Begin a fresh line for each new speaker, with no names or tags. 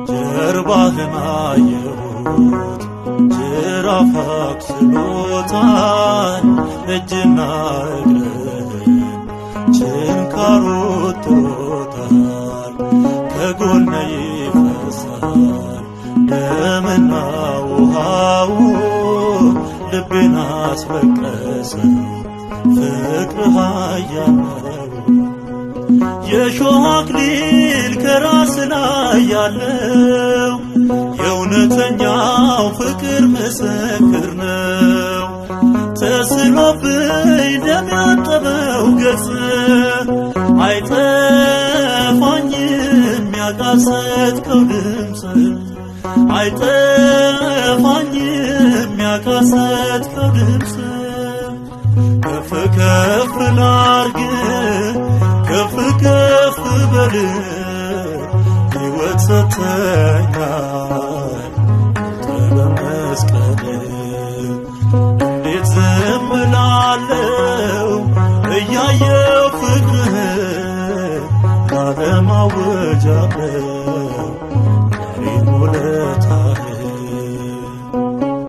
ጀርባህን አየሁት ጅራፍ አቁስሎታል እጅና እግርህን ችንካሩ ወጥሮታል ከጎነ ይፈሳል ደምና ውሃው ልቤን አስለቀሰው ፍቅርህ ኃያል ነው። የሾህ አክሊል ከራስ ላይ ያለው የእውነተኛው ፍቅር ምስክር ነው። ተስሎብኝ ደም ያጠበው ገጽ አይጠፋኝም ያቃሰትከው ድምፅ አይጠፋኝም ያቃሰትከው ድምፅ ከፍ ከፍ ላርግ ከፍ ከፍ በል ሕይወት ሰጥተኛል በመስቀል እንዴት ዝም እላለሁ እያየሁ ፍቅርህን ላለማወጃለሁ